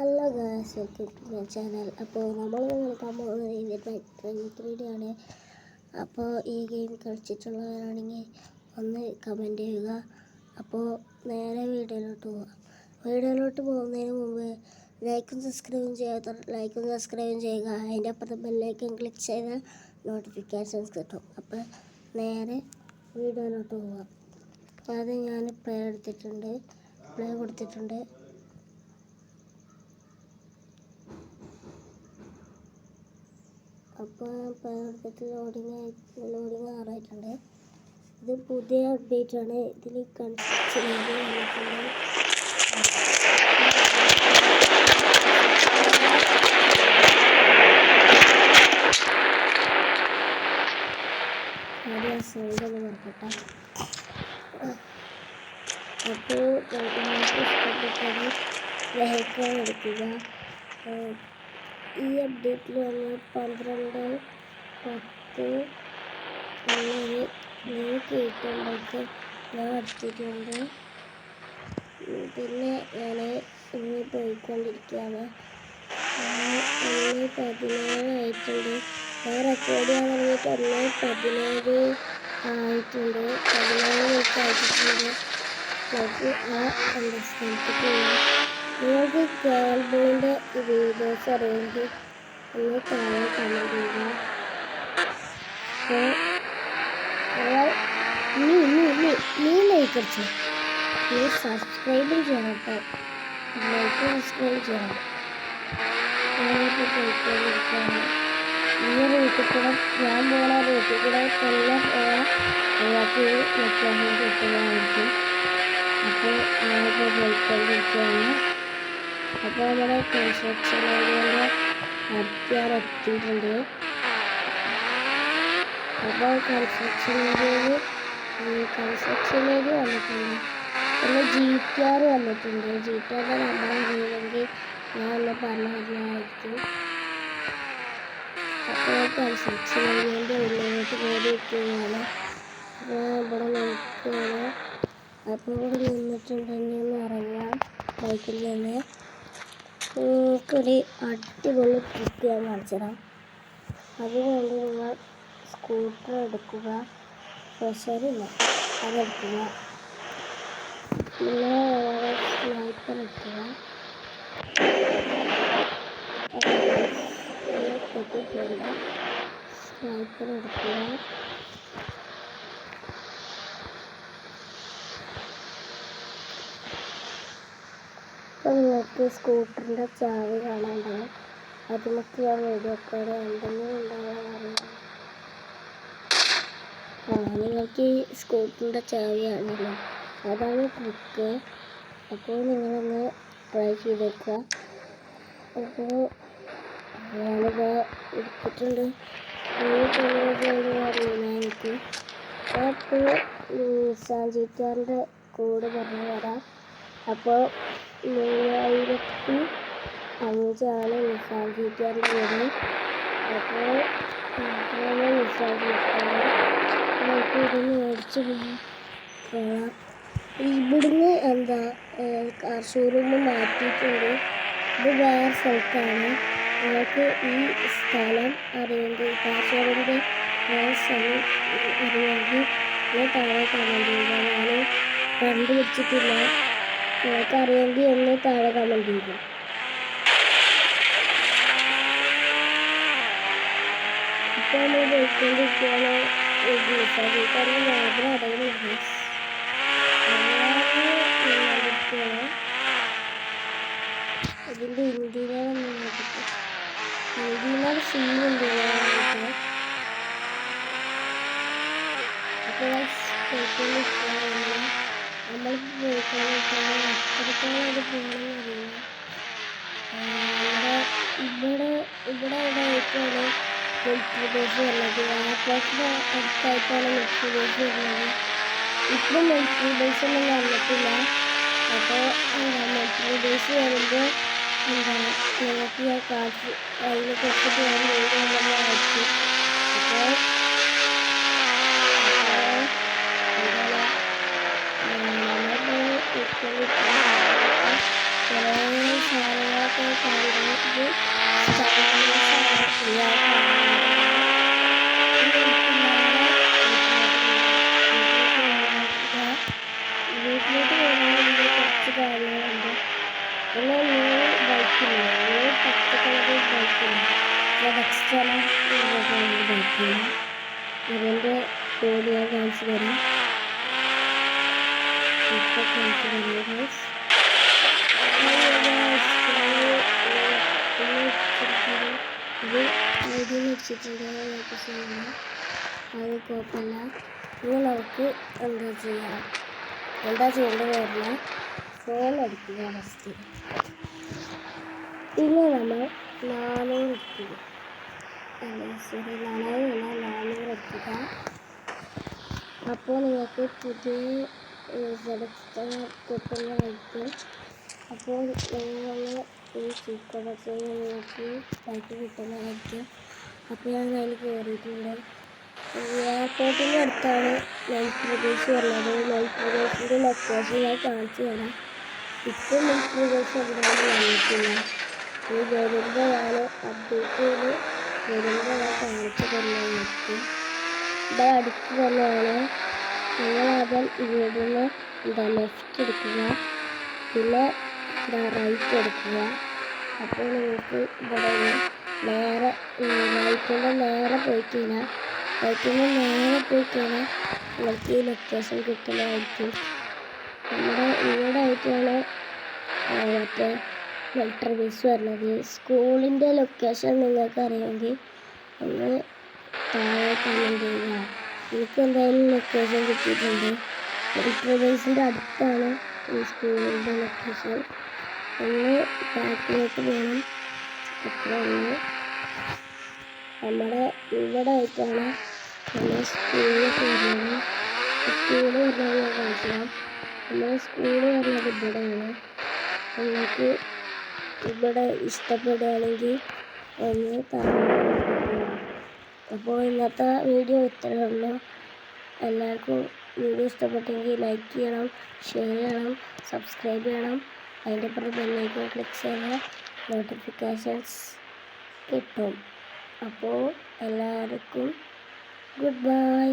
Hello guys, welcome to my channel. അപ്പോൾ നമ്മൾ കളിക്കാൻ പോകുന്നത് ഇന്ത്യൻ 3D ആണ്. അപ്പോൾ ഈ ഗെയിം കളിച്ചിട്ടുള്ളവരാണെങ്കിൽ ഒന്ന് കമൻറ്റ് ചെയ്യുക. അപ്പോൾ നേരെ വീഡിയോയിലോട്ട് പോകുന്നതിന് മുമ്പ് ലൈക്കും സബ്സ്ക്രൈബും ചെയ്യുക. അതിൻ്റെ അപ്പുറത്ത് ബെല്ലൈക്കൺ ക്ലിക്ക് ചെയ്താൽ നോട്ടിഫിക്കേഷൻസ് കിട്ടും. അപ്പോൾ നേരെ വീഡിയോയിലോട്ട് പോകാം. അത് ഞാൻ പ്ലേ കൊടുത്തിട്ടുണ്ട്. അപ്പോൾ ലോഡിങ് ആറായിട്ടുണ്ട്. ഇത് പുതിയ അപ്ഡേറ്റ് ആണ്. ഇതിൽ കൺസ്ട്രക്ഷൻ വന്നിട്ടുണ്ട്. ആദ്യം സൗണ്ട് ഒന്ന് നോക്കട്ടെ. അപ്പോൾ നിങ്ങൾക്ക് ഇഷ്ടപ്പെട്ടത് വെഹിക്കിൾ എടുക്കുക. ഈ അപ്ഡേറ്റിൽ വന്ന് 12.10 ന്യൂ കേട്ടുണ്ടാക്കി ഞാൻ എടുത്തിട്ടുണ്ട്. പിന്നെ ഞാൻ ഇനി പോയിക്കൊണ്ടിരിക്കുകയാണ്. 1:17 ആയിട്ടുണ്ട്. ഞാൻ റെക്കോർഡ് ചെയ്യാൻ തുടങ്ങിയിട്ട് 1:17 ആയിട്ടുണ്ട്. 17 മിനിറ്റ് ആയിട്ടുണ്ട്. നമുക്ക് ആ സ്ഥലത്തേക്ക് പോകാം. നിങ്ങൾക്ക് കേൾബിളിൻ്റെ വീഡിയോസ് അറിയുമെങ്കിൽ ഒന്ന് താഴെ കമൻറ്റ് ചെയ്യുക. നീ ലൈക്ക് അടിച്ചു, നീ സബ്സ്ക്രൈബും ചെയ്യണം കേട്ടോ. സബ്സ്ക്രൈബ് ചെയ്യണം. ഞാനിപ്പോൾ പോയിക്കൊണ്ടിരിക്കുകയാണ്. ഈ റൂട്ടിൽ കൂടെ ഞാൻ പോണ റൂട്ടിൽ കൂടെ തന്നെ പോയാൽ നിങ്ങൾക്ക് വ്യത്യാസം കിട്ടുന്നതായിരിക്കും. അപ്പോൾ ഞാനിപ്പോൾ പോയിക്കൊണ്ടിരിക്കുകയാണ്. അപ്പോൾ നമ്മുടെ കൺസ്ട്രക്ഷൻ ഏരിയയുടെ എത്തിയിട്ടുണ്ട്. അപ്പോൾ കൺസ്ട്രക്ഷൻ ഏരിയ വന്നിട്ടുണ്ട്. പിന്നെ GTR വന്നിട്ടുണ്ട്. GTR നമ്പർ അറിയില്ലെങ്കിൽ ഞാൻ ഒന്ന് പറഞ്ഞായിരിക്കും. അപ്പോൾ കൺസ്ട്രക്ഷൻ ഏരിയൻ്റെ ഉള്ളിലോട്ട് കയറിയിരിക്കുകയാണ്. അപ്പോൾ ഇവിടെ നോക്കുകയാണ്. അപ്പോൾ ഇവിടെ നിന്നിട്ടുണ്ടെങ്കിൽ ഒന്ന് ഇറങ്ങാം ബൈക്കിൽ നിന്ന്. ഒരു അടിപൊളി ട്രിപ്പ് ഞാൻ കാണിച്ചുതരാം. അതുകൊണ്ട് നിങ്ങൾ സ്കൂട്ടർ എടുക്കുക, പ്രഷറില്ല അതെടുക്കുക. പിന്നെ സ്നൈപ്പർ എടുക്കുക. സ്നൈപ്പർ എടുക്കുക. അപ്പോൾ നിങ്ങൾക്ക് സ്കൂട്ടറിൻ്റെ ചാവി കാണാനുണ്ടാവും. അതിനൊക്കെ ഞാൻ വീഡിയോ കോൾ എന്തെങ്കിലും ഉണ്ടാകാറില്ല. നിങ്ങൾക്ക് ഈ സ്കൂട്ടറിൻ്റെ ചാവിയാണല്ലോ, അതാണ് ട്രിക്ക്. അപ്പോൾ നിങ്ങളൊന്ന് ട്രൈ ചെയ്തേക്കുക. അപ്പോൾ ഞാനിത് എടുത്തിട്ടുണ്ട്. അറിയില്ല എനിക്ക്. അപ്പോൾ നിസാൻ GTRൻ്റെ കോഡ് പറഞ്ഞു തരാം. അപ്പോൾ 3005 നിസാൻ GTRൻ്റെ കോഡ്. അപ്പോൾ നിസാൻ GTR നമുക്ക് ഇവിടുന്ന് മേടിച്ച് പോകാം. ഇവിടുന്ന് കാർ ഷോറൂമിൽ മാറ്റിയിട്ടുണ്ട്. ഇത് വേറെ സ്ഥലത്താണ്. നിങ്ങൾക്ക് ഈ സ്ഥലം അറിയുമെങ്കിൽ, കാർ ഷോറൂമിൻ്റെ വേറെ സ്ഥലം അറിയുമെങ്കിൽ ഞാൻ താഴെ കമൻറ്റ് ചെയ്യുക. ഞാൻ കണ്ടുപിടിച്ചിട്ടില്ല. നിങ്ങൾക്ക് അറിയുമെങ്കിൽ ഒന്ന് താഴെ കമൻറ്റ് ചെയ്യുക. ഇപ്പോൾ നമ്മൾ പോയിക്കൊണ്ടിരിക്കുകയാണ്. മാത്രം അടയിലാണ്. ഇതിൻ്റെ ഇന്ത്യയിലാണ് സീൻ ഇന്ത്യയിലാണ്. അപ്പോൾ പോയിക്കൊണ്ടിരിക്കുകയാണ്. നമ്മൾ പോയിക്കൊണ്ടിരിക്കുകയാണ്. എത്രത്തോളം അത് പോകണമെന്നറിയില്ല. ഇവിടെ ആയിട്ടാണ് മിലിറ്ററി ബേസ് വരുന്നത്. എയർപോർട്ടിൻ്റെ അടുത്തായിട്ടാണ് മിലിറ്ററി ബേസ് വരുന്നത്. ഇപ്പം മിലിറ്ററി ബേസ് ഒന്നും വന്നിട്ടില്ല. അപ്പോൾ മിലിറ്ററി ബേസ് വരുമ്പോൾ നിങ്ങൾക്ക് ഞാൻ കാശ് അതിനെ കുറിച്ചിട്ട് ഞാൻ വീടുണ്ടെന്നായിരിക്കും. അപ്പോൾ നമ്മൾ കുറേ സാധനങ്ങളൊക്കെ കാണുന്നത് സ്റ്റൈലിഷാണ് ഇയാൾ കാണുന്നത്. വീട്ടിലോട്ട് പോകുന്നതിന് കുറച്ച് കാര്യങ്ങളുണ്ട്. പിന്നെ ബൈക്കില്ല, പച്ച കളർ ബൈക്കില്ല, എക്സ്ട്രാ ബൈക്കില്ല. അതിൻ്റെ കോഡ് ഞാൻ കാണിച്ചു തരാം. ഇപ്പോൾ കാണിച്ചു തരാം ഗൈസ്. ഇത് ഐഡിയ വെച്ചിട്ടുണ്ട്, അത് കുഴപ്പമില്ല. ഇനി നമുക്ക് എന്താ ചെയ്യേണ്ടത് പറഞ്ഞാൽ ഫോൺ അടിക്കുക ഫസ്റ്റ്. പിന്നെ നമ്മൾ 400 എടുക്കുക, 400 എടുക്കുക. അപ്പോൾ നിങ്ങൾക്ക് പുതിയ സെലക്ഷൻ കിട്ടുന്നതായിരിക്കും. അപ്പോൾ നിങ്ങൾ ഈ സൂപ്പർ നിങ്ങൾക്ക് പൈസ കിട്ടുന്നതായിരിക്കും. അപ്പോൾ ഞാൻ അതിൽ കയറിയിട്ടുണ്ട്. എയർപോർട്ടിൻ്റെ അടുത്താണ് നൈറ്റ് പ്രദേശ് വരുന്നത്. നൈറ്റ് പ്രദേശിൻ്റെ ലൊക്കേഷൻ ഞാൻ കാണിച്ചു തരാം. ഇപ്പോൾ നൈറ്റ് പ്രദേശ് എവിടെയാണ് വന്നിട്ടില്ല. ഈ വരുമ്പോൾ ഞാൻ അപ്ഡേറ്റ് ചെയ്ത് വരുമ്പോൾ ഞാൻ കാണിച്ചു തരുന്നതായിരിക്കും. ഇവിടെ അടുത്ത് തന്നെയാണ്. നിങ്ങളാദ്യം ഇവിടുന്ന് ലെഫ്റ്റ് എടുക്കുക, പിന്നെ റൈറ്റ് എടുക്കുക. അപ്പോൾ നിങ്ങൾക്ക് ഇവിടെ നേരെ റൈറ്റിൻ്റെ നേരെ പോയി കഴിഞ്ഞാൽ നിങ്ങൾക്ക് ഈ ലൊക്കേഷൻ കിട്ടുന്നതായിരിക്കും. നമ്മുടെ ഇവിടെ ആയിട്ടാണ് മറ്റേ മെട്രോ ബസ് വരുന്നത്. സ്കൂളിൻ്റെ ലൊക്കേഷൻ നിങ്ങൾക്ക് അറിയാമെങ്കിൽ ഒന്ന് താഴെ കമൻറ്റ് ചെയ്യുക. എനിക്ക് എന്തായാലും ലൊക്കേഷൻ കിട്ടിയിട്ടുണ്ട്. മെട്രോ ബസിൻ്റെ അടുത്താണ് ഈ സ്കൂളിൻ്റെ ലൊക്കേഷൻ. ഒന്ന് ബാക്കിലോട്ട് പോകണം. അത്ര ഒന്ന് നമ്മുടെ ഇവിടെ ആയിട്ടാണ് നമ്മൾ സ്കൂളിലേക്ക് വരുന്നത്. സ്കൂള് വരുന്നത് ഞാൻ കാണിക്കാം. നമ്മുടെ സ്കൂള് വരുന്നത് ഇവിടെയാണ്. നിങ്ങൾക്ക് ഇവിടെ ഇഷ്ടപ്പെടുകയാണെങ്കിൽ ഒന്ന് താങ്കൾ. അപ്പോൾ ഇന്നത്തെ വീഡിയോ ഇത്രയേ ഉള്ളൂ. എല്ലാവർക്കും വീഡിയോ ഇഷ്ടപ്പെട്ടെങ്കിൽ ലൈക്ക് ചെയ്യണം, ഷെയർ ചെയ്യണം, സബ്സ്ക്രൈബ് ചെയ്യണം. അതിൻ്റെ പുറത്ത് ബെല്ലൈക്കൺ ക്ലിക്ക് ചെയ്താൽ നോട്ടിഫിക്കേഷൻസ് കിട്ടും. അപ്പോൾ എല്ലാവർക്കും ഗുഡ് ബൈ.